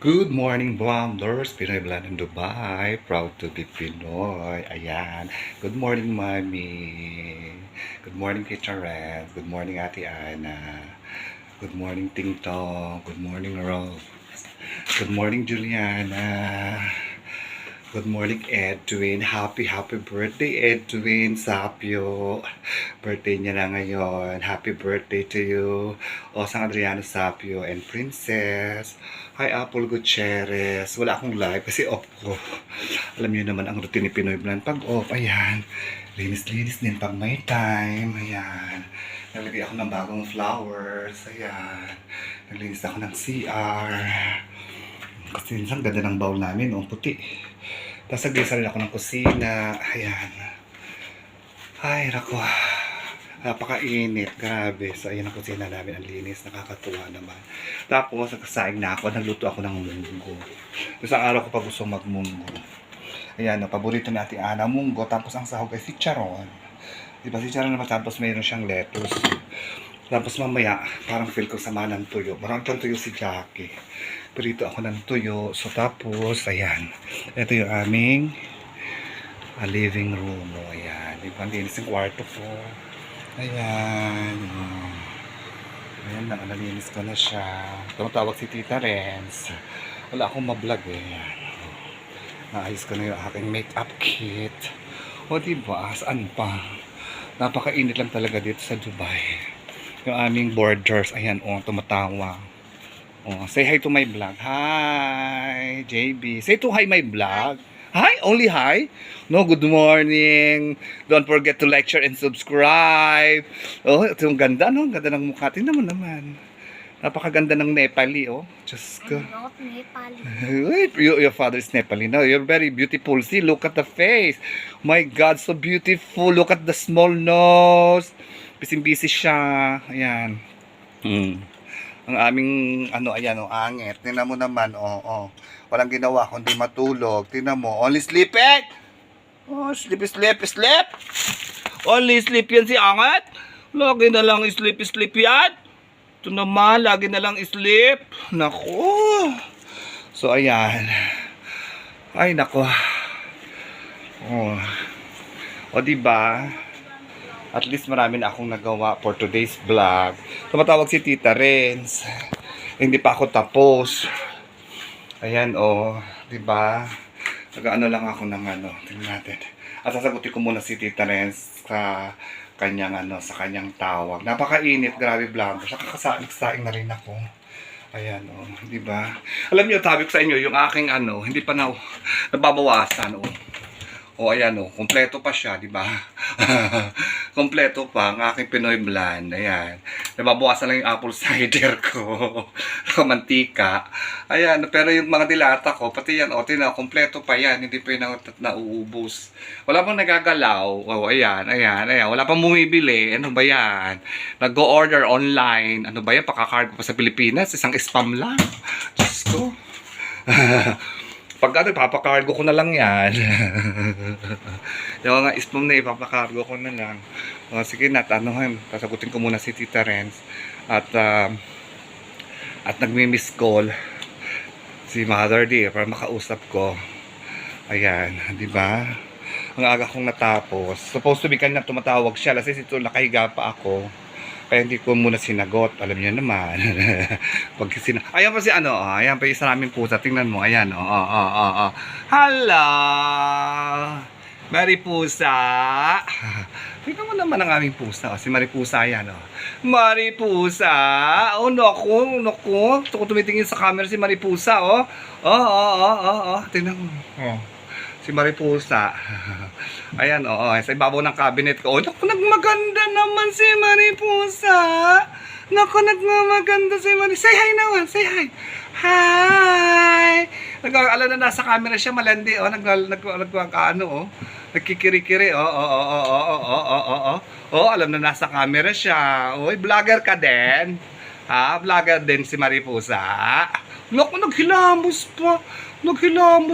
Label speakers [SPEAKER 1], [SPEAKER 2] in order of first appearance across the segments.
[SPEAKER 1] Good morning, Blonders! Pinoy Blonde in Dubai. Proud to be Pinoy. Ayan. Good morning, Mami. Good morning, Teacher Ren. Good morning, Ate Ana. Good morning, Ting Tong. Good morning, Rose. Good morning, Juliana. Good morning, Edwin. Happy birthday, Edwin Sapio. Birthday niya na ngayon. Happy birthday to you. Osang Adriano Sapio and Princess. Hi, Apple Gutierrez. Wala akong live kasi off ko. Alam niyo naman ang routine ni Pinoy Blonde. Pag off, ayan. Linis-linis din pag may time. Ayan. Naglagay ako ng bagong flowers. Ayan. Naglinis ako ng CR. Kasi minsan ganda ng bowl namin. Puti. Tapos naglisa rin ako ng kusina. Ayan. Ay, naku. Napakainit. Grabe. So, ayan ang kusina namin. Ang linis. Nakakatuwa naman. Tapos, nagsasaing na ako. Nagluto ako ng munggo. Isang araw ko pa gusto magmunggo. Ayan, paborito natin Ana, munggo. Tapos, ang sahog ay si Charon. Diba si Charon naman? Tapos, mayroon siyang lettuce. Tapos, mamaya, parang feel ko sama ng tuyo. Parang tuyo si Jackie. Prito ako ng tuyo. So, tapos, ayan. Ito yung aming living room. Ayan. Diba? Linis yung kwarto ko. Ayan. Ayan na. Nalinis ko na siya. Tumatawag si Tita Renz. Wala akong mablog eh. Ayan. Naayos ko na yung aking makeup kit. O, diba? Saan pa? Napakainit lang talaga dito sa Dubai. Yung aming borders. Ayan, tumatawa. Say hi to my vlog. Hi, JB. Say to hi my vlog. Hi, only hi. No, good morning. Don't forget to like, share, and subscribe. Ito yung ganda, no? Ganda ng mukha. Tingnan mo naman. Napakaganda ng Nepali, Diyos ko.
[SPEAKER 2] I'm not Nepali.
[SPEAKER 1] Wait, your father is Nepali. No, you're very beautiful. See, look at the face. My God, so beautiful. Look at the small nose. Busy-busy siya. Ayan. Ang aming, ayan, angit. Tingnan mo naman, Walang ginawa kundi matulog. Tingnan mo, only sleeping. Sleep. Only sleep yan si Angat. Lagi na lang sleep yan. Ito naman, lagi na lang sleep. Naku. So, ayan. Ay, naku. Diba? At least marami na akong nagawa for today's vlog. Tumatawag si Tita Renz. Hindi pa ako tapos. Ayan, diba? Nag-ano lang ako ng tingnan natin. At sasagutin ko muna si Tita Renz sa kanyang sa kanyang tawag. Napakainit, grabe vlog. Nagsaing na rin ako. Ayan, diba? Alam niyo, sabi ko sa inyo, yung aking hindi pa nababawasan, ayan, kompleto pa siya, di ba? Kompleto pa ang aking Pinoy Blonde. Ayan. Nababawasan lang yung apple cider ko. Mantika. Ayan, pero yung mga dilata ko, pati yan, kompleto pa yan. Hindi pa yun nauubos. Wala pang nagagalaw. Ayan. Wala pang bumibili. Ano ba yan? Nag-go-order online. Ano ba yan? Pakakargo pa sa Pilipinas. Isang spam lang. Diyos ko. Pag ipapakargo ko na lang yan. Yung mga spam na ipapakargo ko na lang. Sige na, sasagutin ko muna si Tita Renz. At nagmi-miss call si Mother D para makausap ko. Ayan, di ba? Ang aga kong natapos. Supposed to be kanina tumatawag siya. Kasi ito nakahiga pa ako. Kaya hindi ko muna sinagot. Alam niyo naman. Ayan pa si ayan pa isa naming pusa. Tingnan mo. Ayan, Hello! Maripusa! Tingnan mo naman ang aming pusa. Si Maripusa yan, Maripusa! Naku. Gusto ko tumitingin sa camera si Maripusa, Tingnan mo. Si Maripusa. Ayan, sa ibabaw ng cabinet ko. Naku, nagmaganda naman si Maripusa. Naku, nagmamaganda si Maripusa. Say hi naman, say hi. Hi! Alam na nasa camera siya, malandi, nagkikiri-kiri, alam na nasa camera siya. Vlogger ka din. Vlogger din si Maripusa. Naku, naghilamos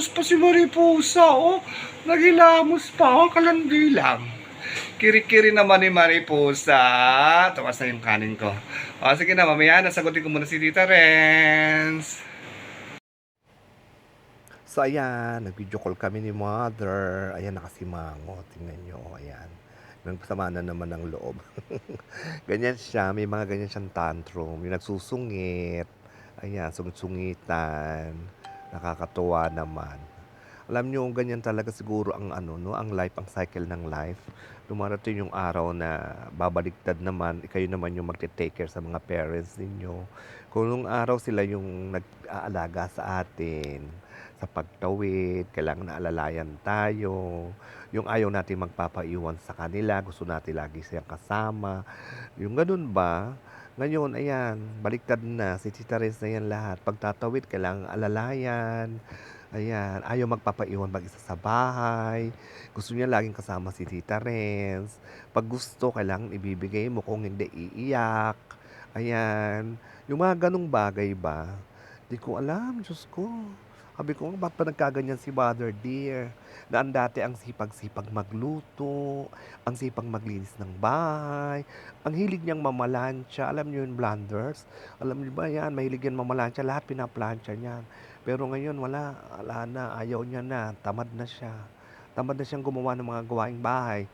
[SPEAKER 1] pa si Maripusa, Naghilamos pa, kalandi lang. Kiri-kiri naman ni Maripusa. Tumas na yung kanin ko. Sige na, mamaya nasagutin ko muna si Tita Renz.
[SPEAKER 2] So ayan, nag-video call kami ni mother. Ayan, nakasimangot. Tingnan nyo, ayan. Nang sama na naman ng loob. Ganyan siya, may mga ganyan siyang tantrum. Yung nagsusungit. Ayan, sungit-sungitan. Nakakatuwa naman. Alam nyo, ganyan talaga siguro ang ano, no, ang life, ang cycle ng life. Dumarating yung araw na babaliktad naman, kayo naman yung magte-take care sa mga parents ninyo. Kung nung araw sila yung nag-aalaga sa atin, sa pagtawid, kailangan na alalayan tayo. Yung ayaw natin magpapaiwan sa kanila, gusto natin lagi siyang kasama. Yung ganun ba? Ngayon, ayan, baliktad na, si Tita Rez na yan lahat. Pagtatawid, kailangan alalayan. Ayan, ayaw magpapaiwan mag-isa sa bahay. Gusto niya laging kasama si Tita Renz. Pag gusto, kailangan ibibigay mo. Kung hindi, iiyak. Ayan. Yung mga ganong bagay ba? Di ko alam, Diyos ko. Sabi ko, ba't pa nagkaganyan si Mother Dear? Na ang dati ang sipag-sipag magluto, ang sipag maglinis ng bahay, ang hilig niyang mamalansya. Alam niyo yung blunders? Alam niyo ba yan? Mahilig yan mamalansya. Lahat pinaplansya niyan. Pero ngayon wala na, ayaw niya na, tamad na siya. Tamad na siyang gumawa ng mga gawaing bahay.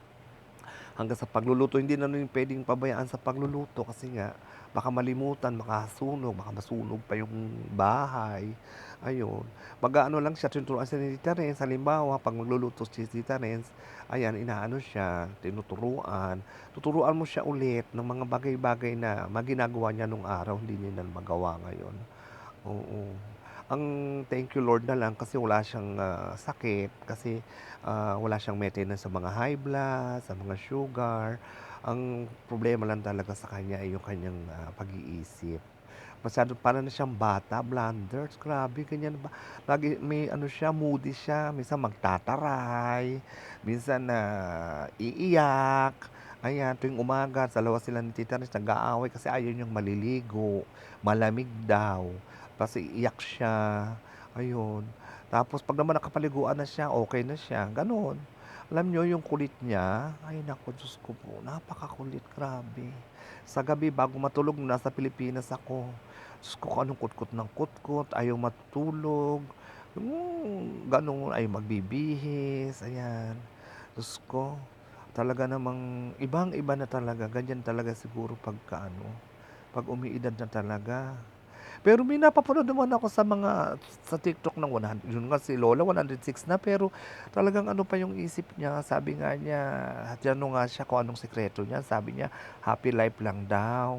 [SPEAKER 2] Hanggang sa pagluluto, hindi na rin pwedeng pabayaan sa pagluluto kasi nga, baka malimutan, makasunog, baka masunog pa yung bahay. Ayun. Mag-ano lang siya, tinuturuan siya ni Tita Renz. Halimbawa, pag magluluto si Tita Renz, ayan, inaano siya, tinuturuan. Tuturuan mo siya ulit ng mga bagay-bagay na maginagawa niya nung araw, hindi niya na magawa ngayon. Oo. Ang thank you Lord na lang kasi wala siyang sakit, kasi wala siyang maintenance sa mga high blood, sa mga sugar. Ang problema lang talaga sa kanya ay yung kanyang pag-iisip. Masyado para na siyang bata, blunders, grabe, ganyan ba? Lagi may ano siya, moody siya, minsan magtataray, minsan na iiyak. Ayan, tuwing umaga, dalawa sila ni Tita Riz nag-aaway kasi ayaw niyang maliligo, malamig daw. Kasi iyak siya, ayun. Tapos pag naman nakapaliguan na siya, okay na siya, gano'n. Alam niyo yung kulit niya, ay naku, Diyos ko po, napakakulit, grabe. Sa gabi bago matulog, nasa Pilipinas ako. Diyos ko, kung anong kutkot ng kutkot, ayaw matulog. Yung gano'n, ay magbibihis, ayan. Diyos ko, talaga namang ibang-iba na talaga, ganyan talaga siguro pagka ano, pag umiidad na talaga. Pero may napapanood naman ako sa TikTok ng 100, yun nga si Lola 106 na, pero talagang ano pa yung isip niya, sabi nga niya, tinanong nga siya kung anong sikreto niya, sabi niya happy life lang daw.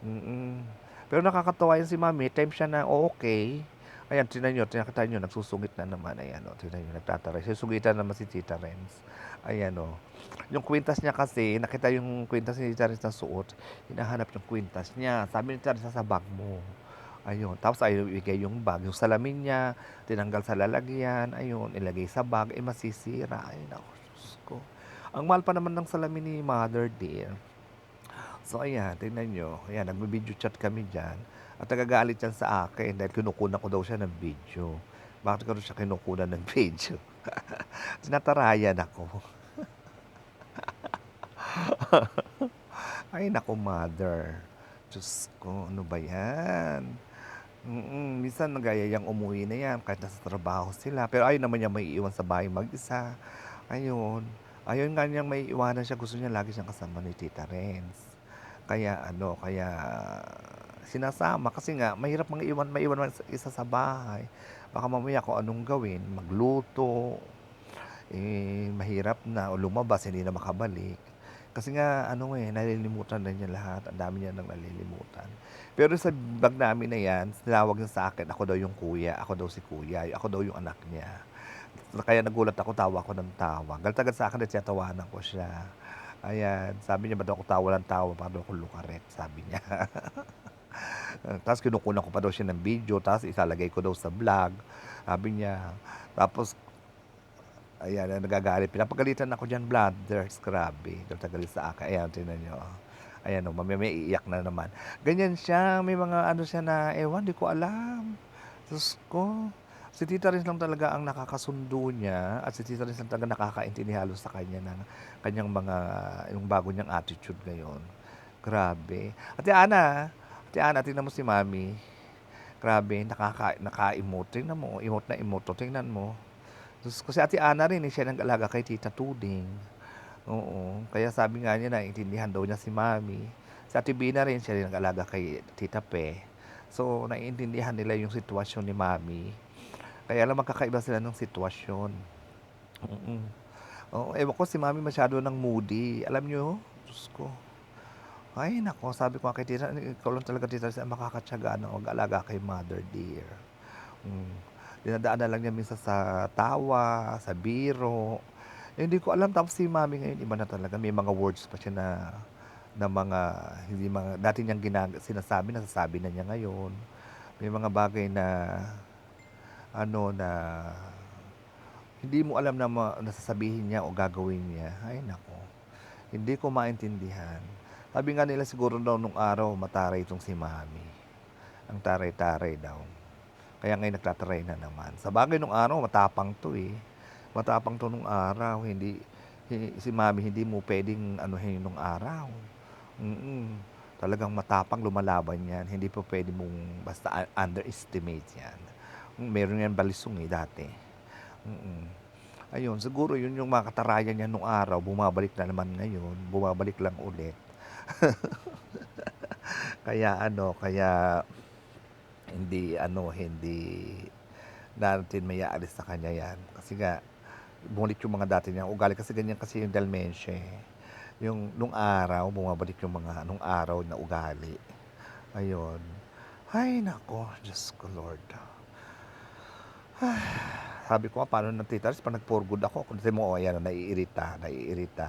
[SPEAKER 2] Mm. Pero nakakatawa yun si Mami, time siya na okay. Ayan, tingnan niyo, nakita niyo, nagsusungit na naman. Ayan, tingnan niyo, nagtataray. Susugitan naman si Tita Renz. Ayan, yung kwintas niya kasi, nakita yung kwintas ni Tita Renz na suot, hinahanap yung kwintas niya. Sabi ni Tita Renz, sa bag mo. Ayun, tapos ayaw ibigay yung bag. Yung salamin niya, tinanggal sa lalagyan, ayun, ilagay sa bag, masisira. Ay, naku, Diyos ko. Ang mahal pa naman ng salamin ni Mother Dear. So, ayan, tingnan nyo. Ayan, nagbe-video chat kami dyan. At nagagalit yan sa akin dahil kinukunan ko daw siya ng video. Bakit ko siya kinukunan ng video? Tinatarayan ako. Ay, naku, Mother. Diyos ko, ano ba yan? Minsan nagayayang umuwi na yan kahit nasa trabaho sila. Pero ayaw naman niya may iwan sa bahay mag-isa. Ayun. Ayun nga niyang may iwanan siya. Gusto niya lagi siyang kasama ni Tita Renz. Kaya sinasama. Kasi nga, mahirap maiwan isa sa bahay. Baka mamaya kung anong gawin, magluto, mahirap na, o lumabas, hindi na makabalik. Kasi nga, nalilimutan na niya lahat. Ang dami niya nang nalilimutan. Pero sa bag namin na yan, tinawag niya sa akin, ako daw yung kuya, ako daw si kuya, ako daw yung anak niya. Kaya nagulat ako, tawa ako ng tawa. Galit sa akin at tatawanan ko siya. Ayan, sabi niya, ba't ako tawa ng tawa, para daw ako lukaret, sabi niya. Tapos kinukunan ko pa daw siya ng video, tapos isalagay ko daw sa vlog. Sabi niya, tapos ayan, nagagalit. Pinapagalitan ako dyan, blooders. Grabe. Galit sa akin. Ayan, tingnan nyo. Ayan, may iiyak na naman. Ganyan siya. May mga ano siya na, ewan, di ko alam. Diyos ko. Si Tita Riz lang talaga ang nakakasundo niya at si Tita Riz lang talaga nakakaintindi halos sa kanya ng kanyang mga, yung bago niyang attitude ngayon. Grabe. Ate Ana, tingnan mo si Mami. Grabe, naka-emote. Tingnan mo, emote na emote, oh, tingnan mo. Diyos ko, si Ate Ana rin, siya nag-alaga kay Tita Tuding. Oo, kaya sabi nga niya naiintindihan daw niya si Mami. Si Ate Bina rin, siya rin nag-alaga kay Tita Pe. So, naiintindihan nila yung sitwasyon ni Mami. Kaya lang magkakaiba sila ng sitwasyon. Mm. Oo, ewan ko si Mami masyado ng moody. Alam niyo, Diyos ko. Ay, nako, sabi ko nga kay Tita, ikaw lang talaga Tita Rizal ang makakatiyaga na mag-alaga kay Mother dear. Mm. Dinadaan na lang niya minsan sa tawa, sa biro. Eh, hindi ko alam, tapos si Mami ngayon iba na talaga. May mga words pa siya na mga hindi mga dati niyang sinasabi, nasasabi na niya ngayon. May mga bagay na ano na hindi mo alam na nasasabihin niya o gagawin niya. Ay, nako. Hindi ko maintindihan. Sabi nga nila siguro daw nung araw mataray itong si Mami. Ang taray-taray daw. Kaya ngayon nagtataray na naman. Sa bagay nung araw matapang to eh. Matapang to nung araw. Si Mami hindi mo pwedeng anuhin nung araw. Talagang matapang lumalaban yan. Hindi po pwede mong basta underestimate yan. Meron yan balisong eh dati. Ayun, siguro yun yung mga katarayan niya nung araw, bumabalik na naman ngayon, bumabalik lang ulit. Kaya hindi natin mayaalis sa kanya yan. Kasi nga, bumalik yung mga dati niya ugali kasi ganyan kasi yung dementia eh. Yung nung araw, bumabalik yung mga nung araw na ugali. Ayun. Ay, nako, Diyos ko Lord. Sabi ko nga, paano ng Tita Riz, pag nag-for good ako, kung mo, ayan, naiirita,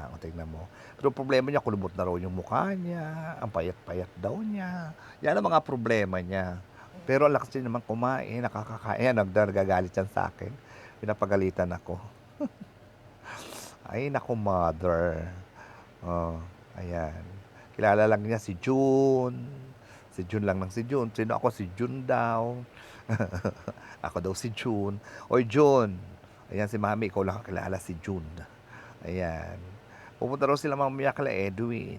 [SPEAKER 2] o tingnan mo. Pero problema niya, kulubot na raw yung mukha niya, ang payat-payat daw niya. Yan ang mga problema niya. Pero ang lakas din naman kumain, nakakakain, nagagalit yan sa akin. Pinapagalitan ako. Ay, naku, mother. Oh, ayan. Kilala lang niya si June. Si June lang ng si June. Sino ako? Si June daw. Ako daw si June. Oy, June. Ayan si Mami, ikaw lang kakilala si June. Ayan. Pupunta raw sila mamaya kala Edwin.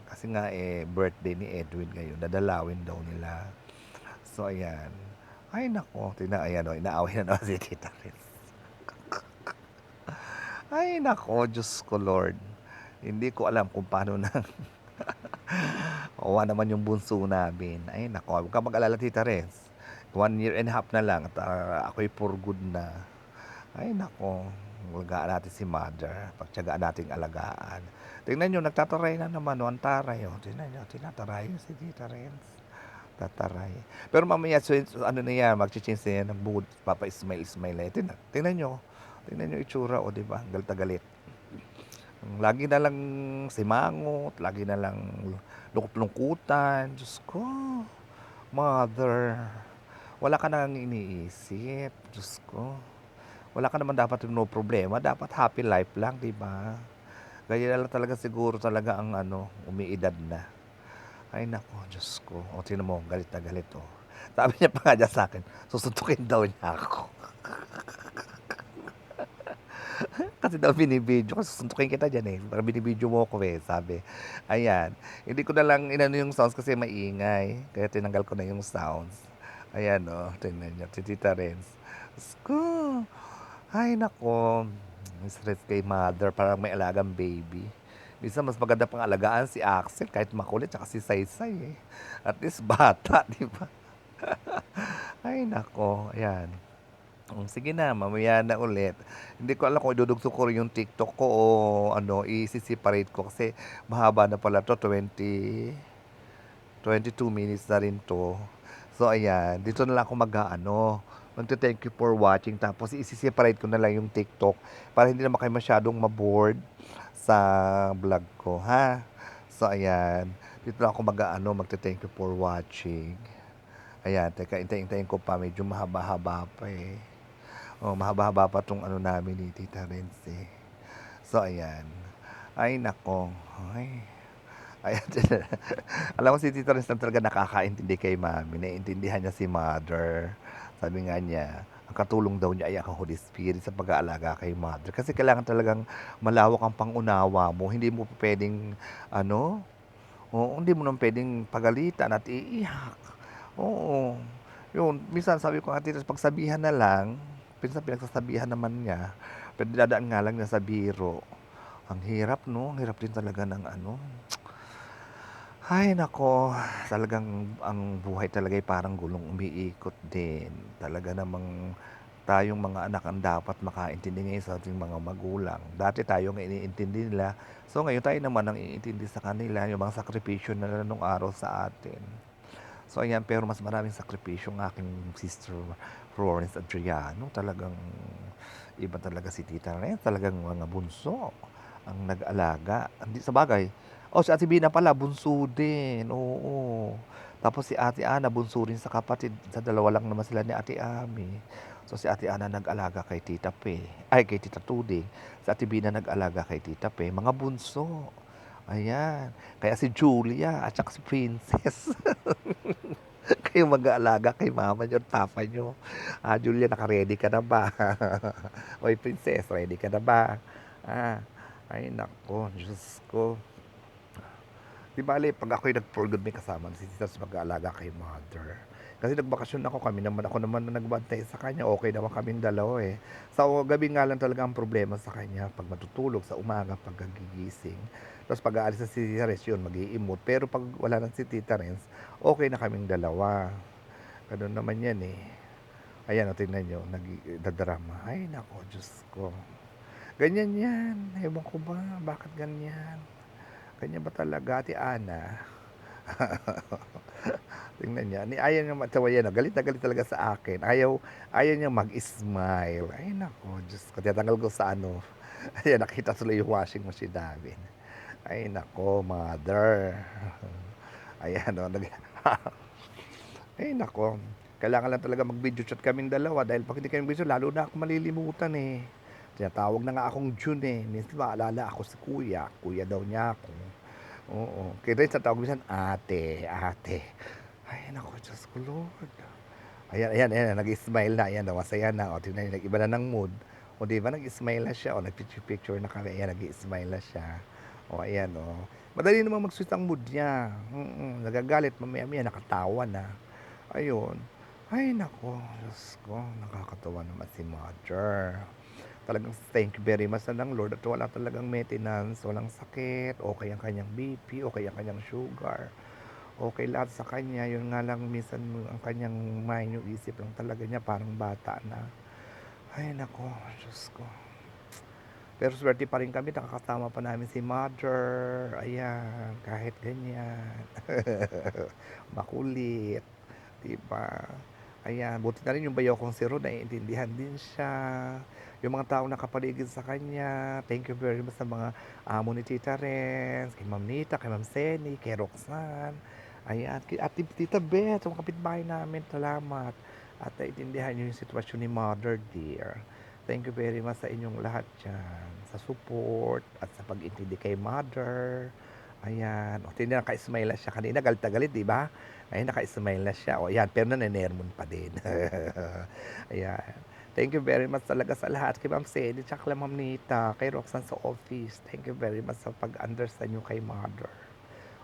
[SPEAKER 2] Kasi nga birthday ni Edwin ngayon. Dadalawin daw nila. So, ayan. Ay, nako. Ayan o, inaaway na naman si Tita Riz. Ay, nako, Diyos ko Lord. Hindi ko alam kung paano na. Owa naman yung bunso namin. Ay, nako, huwag ka mag-alala Tita Riz. 1 year and a half na lang at ako'y for good na. Ay, nako. Alagaan natin si Mother. Pagtyagaan natin alagaan. Tingnan nyo, nagtataray na naman. Ang taray. Oh. Tingnan nyo, tinataray si Tita Riz. Tataray. Pero mamaya, ano na yan, mag-change na yan ng mood. Papa-smile na yan. Tingnan nyo itsura, o diba? Galit na galit. Lagi na lang simangot, lagi na lang lungkot-lungkutan. Diyos ko, Mother. Wala ka nang iniisip. Diyos ko. Wala ka naman dapat no problema. Dapat happy life lang, di ba? Kaya lang talaga siguro talaga ang umiidad na. Ay nako, Diyos ko. O, tinan mo, galit na galit, oh. Sabi niya pa nga dyan sa akin, susuntukin daw niya ako. Kasi daw binibidyo ko, susuntukin kita dyan eh. Para binibidyo mo ako eh, sabi. Ayan. Hindi ko na lang inano yung sounds kasi maingay. Kaya tinanggal ko na yung sounds. Ayan o, tingnan niyo. Si Tita Riz. Ay nako. Stress kay Mother. Parang may alagang baby. Minsan mas maganda pang alagaan si Axel kahit makulit. Tsaka si Saysay eh. At least bata, di ba? Ay nako. Ayan. Sige na, mamaya na ulit. Hindi ko alam kung idudugtong ko rin yung TikTok ko o i-separate ko kasi mahaba na pala to, 22 minutes na rin to. So, ayan, dito na lang ako magte-thank you for watching. Tapos, i-separate ko na lang yung TikTok para hindi naman kayo masyadong maboard sa vlog ko, ha? So, ayan, dito na ako magte-thank you for watching. Ayan, teka, intayin ko pa, medyo mahaba-haba pa eh. Oh, mahaba-haba pa tong namin ni Tita Riz eh. So, ayan. Ay, nako. Ay. Ayan. Alam mo si Tita Riz na talaga nakakaintindi kay Mami. Naiintindihan niya si Mother. Sabi nga niya, ang katulong daw niya ay ang Holy Spirit sa pag-aalaga kay Mother. Kasi kailangan talagang malawak ang pangunawa mo. Hindi mo pwedeng, hindi mo naman pwedeng pagalitan at iiyak. Oo. Yun, minsan sabi ko, "Ate Rose, pagsabihan na lang." Minsan pinagsasabihan naman niya, pero dinadaan nga lang niya sa biro. Ang hirap 'no, ang hirap din talaga ng ano, ay naku, talagang ang buhay talaga ay parang gulong umiikot din. Talaga namang tayong mga anak ang dapat makaintindi ngayon sa ating mga magulang. Dati tayo ang iniintindi nila, so ngayon tayo naman ang iintindi sa kanila, yung mga sakripisyo nila nung araw sa atin. So ayan, pero mas maraming sakripisyo ang aking sister Florence Adriano. Talagang iba talaga si Tita Ren, talagang mga bunso ang nag-alaga. Hindi sa bagay. Oh, si Ate Bina pala, bunso din. Oo. Tapos si Ate Ana, bunso rin sa kapatid. Sa dalawa lang naman sila ni Ate Ami. So si Ate Ana nag-alaga kay Tita Pe. Ay, kay Tita Tuding. Si Ate Bina nag-alaga kay Tita Pe. Mga bunso. Ayan. Kaya si Julia at saka si Princess. Kayo mag-aalaga kay mama niyo at papa niyo. Julia, naka-ready ka na ba? Oy, Princess, ready ka na ba? Ah, ay nako, Diyos ko. Di bale, pag ako'y nag-for good, may kasama si Titas mag-aalaga kay mother. Kasi nagbakasyon ako naman na nagbantay sa kanya, okay naman kaming dalawa eh. Sa gabi nga lang talaga ang problema sa kanya, pag matutulog, sa umaga, pag gagigising. Tapos pag aalis na si Tita Renz, yun, mag-iimot. Pero pag wala na si Tita Renz, okay na kaming dalawa. Ganun naman yan eh. Ayan, o, tingnan nyo, nagdadrama. Ay, nako, Diyos ko. Ganyan yan. Ewan ko ba, bakit ganyan? Ganyan ba talaga, Ate Ana? Tingnan niya, ayaw niya matawa yan, oh. Galit na galit talaga sa akin. Ayaw niya mag-smile. Ay, nako, Diyos ko. Tinatanggal ko sa ano. Ayan, nakita tuloy yung washing machine namin. Ay, nako, mother. Ayan, o. Ay, nako. Kailangan lang talaga mag-video chat kaming dalawa dahil pag hindi kami video, lalo na ako malilimutan eh. Tinatawag na nga akong June eh. Minsan maalala ako si Kuya. Kuya daw niya ako. Oo. Kaya rin sa tawag minsan, ate, ate. Ay, naku, Diyos ko, Lord. Ayan, ayan, ayan, nag-smile na, ayan, masaya na. O, tingnan niyo, nag-iba na ng mood. O, di ba, nag-smile na siya. O, nag-picture na kami. Ayan, nag-smile na siya. O, ayan, o. Madali namang mag-switch ang mood niya. Nagagalit, mamaya-maya, nakatawa na. Ayun. Ay, nako, Diyos ko, nakakatawa naman si Mother. Talagang thank you very much na ng Lord at wala talagang maintenance, walang sakit, okay ang kanyang BP, okay ang kanyang sugar, okay lahat sa kanya. Yun nga lang minsan ang kanyang mind, yung isip lang talaga niya parang bata na. Ay nako, Diyos ko. Pero swerte pa rin kami, nakakatama pa namin si Mother. Ayan, kahit ganyan. Makulit, diba? Ayan, buti na rin yung bayaw kong si Ron, naiintindihan din siya. Yung mga taong nakapaligid sa kanya, thank you very much sa mga amo ni Tita Renz, kay Ma'am Nita, kay Ma'am Seni, kay Roxanne. Ayan, kay Ate Tita Beth, yung kapitbahay namin, salamat. At naiintindihan niyo yung sitwasyon ni Mother, dear. Thank you very much sa inyong lahat dyan, sa support at sa pag-intindi kay Mother. Ayan, o tingnan, naka-smile na siya kanina, galit na galit, di ba? Ayun, naka-smile na siya. O ayan, pero nanenermon pa din. Ayan. Thank you very much talaga sa lahat. Kay Ma'am Sedi, tsaka kay Ma'am Nita, kay Roxanne sa office. Thank you very much sa pag-understand nyo kay Mother.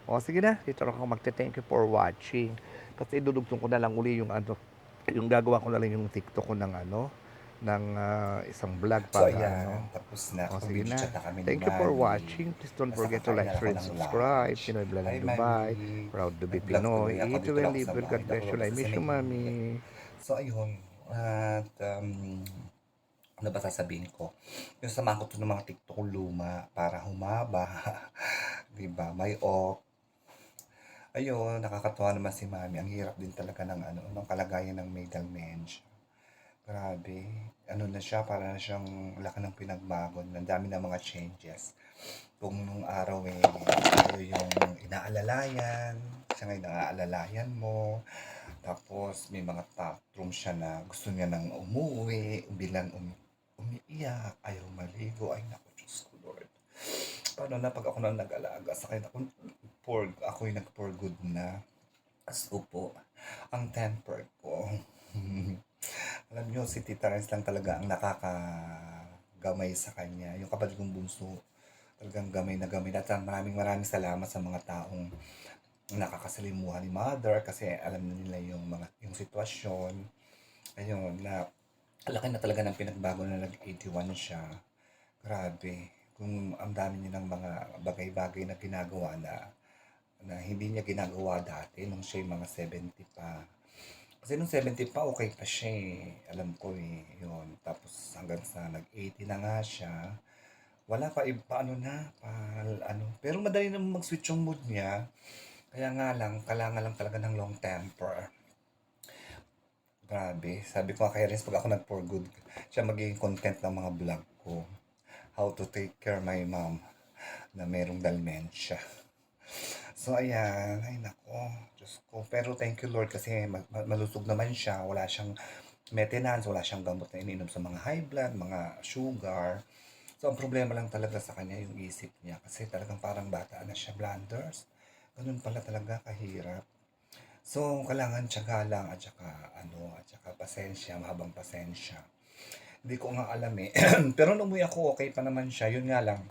[SPEAKER 2] O sige na, dito ako magte-thank you for watching. Kasi idudugtong ko na lang uli yung ano, yung gagawa ko na lang yung TikTok ko ng ano, ng isang vlog
[SPEAKER 1] So,
[SPEAKER 2] para ano.
[SPEAKER 1] ayan, tapos na.
[SPEAKER 2] O sige
[SPEAKER 1] Kapag-video
[SPEAKER 2] na.
[SPEAKER 1] chat na kami ni
[SPEAKER 2] Thank you for
[SPEAKER 1] Mami.
[SPEAKER 2] watching. Please don't
[SPEAKER 1] Basta
[SPEAKER 2] forget to
[SPEAKER 1] kakain
[SPEAKER 2] like,
[SPEAKER 1] na ako
[SPEAKER 2] share, and
[SPEAKER 1] ng
[SPEAKER 2] subscribe.
[SPEAKER 1] lunch.
[SPEAKER 2] Pinoy Vlog
[SPEAKER 1] Hi,
[SPEAKER 2] in Dubai.
[SPEAKER 1] Mami.
[SPEAKER 2] Proud to be
[SPEAKER 1] Nag-vlog tuloy
[SPEAKER 2] Pinoy.
[SPEAKER 1] ako.
[SPEAKER 2] Eat
[SPEAKER 1] Dito
[SPEAKER 2] well
[SPEAKER 1] lang
[SPEAKER 2] and
[SPEAKER 1] ako
[SPEAKER 2] live
[SPEAKER 1] sa
[SPEAKER 2] well.
[SPEAKER 1] bahay.
[SPEAKER 2] God bless you. I
[SPEAKER 1] Kasi
[SPEAKER 2] miss you,
[SPEAKER 1] mainit.
[SPEAKER 2] Mami.
[SPEAKER 1] So, ayun. At, ano ba sasabihin ko? Yung samahan ko to ng mga TikTok ko luma para humaba. Diba? May off. Ayun, nakakatuwa naman si Mami. Ang hirap din talaga ng ano, ng kalagayan ng may dementia. Grabe. Ano na siya, para na siyang laki ng pinagbago. Ang dami ng mga changes. Kung nung araw eh, tayo yung inaalalayan, siya ngayon naaalalayan mo. Tapos may mga tantrum siya na gusto niya nang umuwi, bilang umiiyak, ayaw maligo. Ay naku, Diyos ko Lord. Paano na pag ako na nag-alaga sa kanya, ako'y nag-for good na. As po, ang temper ko. Alam niyo, si Tita Renz lang talaga ang nakakagamay sa kanya. Yung kapatid kong bunso, talagang gamay na gamay. At maraming maraming salamat sa mga taong nakakasalimuhan ni mother kasi alam na nila yung sitwasyon. Ayun, na laki na talaga ng pinagbago na nag-81 siya. Grabe. Kung ang dami niya ng mga bagay-bagay na ginagawa na hindi niya ginagawa dati nung siya'y mga 70 pa. Kasi nung 70 pa, okay pa siya eh. Alam ko eh, yun. Tapos hanggang sa nag-80 na nga siya, wala pa, iba ano na, ano. Pero madali naman mag-switch yung mood niya. Kaya nga lang, kailangan lang talaga ng long temper. Grabe. Sabi ko nga kay Renz, pag ako nag-for good, siya magiging content ng mga vlog ko. How to take care my mom na merong dementia. So, ayan. Ay, nako. Diyos ko. Pero thank you, Lord, kasi malusog naman siya. Wala siyang maintenance, wala siyang gamot na ininom sa mga high blood, mga sugar. So, ang problema lang talaga sa kanya yung isip niya. Kasi talagang parang bata na siya, blunders. Ganun pala talaga kahirap. So, kailangan tiyaga lang at saka pasensya, mahabang pasensya. Hindi ko nga alam eh. Pero nung umuwi ako, okay pa naman siya. Yun nga lang,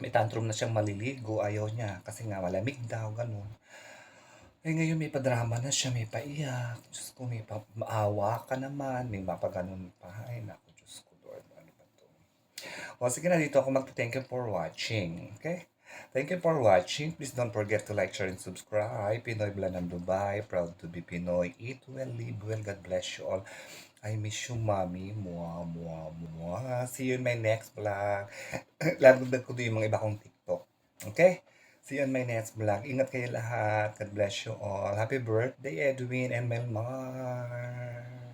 [SPEAKER 1] may tantrum na siyang maliligo, ayaw niya. Kasi nga malamig daw, ganun. Eh ngayon may padrama na siya, may paiyak. Diyos ko, may maawa ka naman, may mapaganon pa. Ay, naku, Diyos ko, Lord, ano ba to? O, sige na, dito ako mag-thank you for watching. Okay? Thank you for watching. Please don't forget to like, share, and subscribe. Pinoy Vlog ng Dubai. Proud to be Pinoy. Eat well, live well. God bless you all. I miss you, mommy. Mua, mua, mua. See you in my next vlog. Lagdag ko doon yung mga iba kong TikTok. Okay? See you in my next vlog. Ingat kayo lahat. God bless you all. Happy birthday, Edwin and Melmar.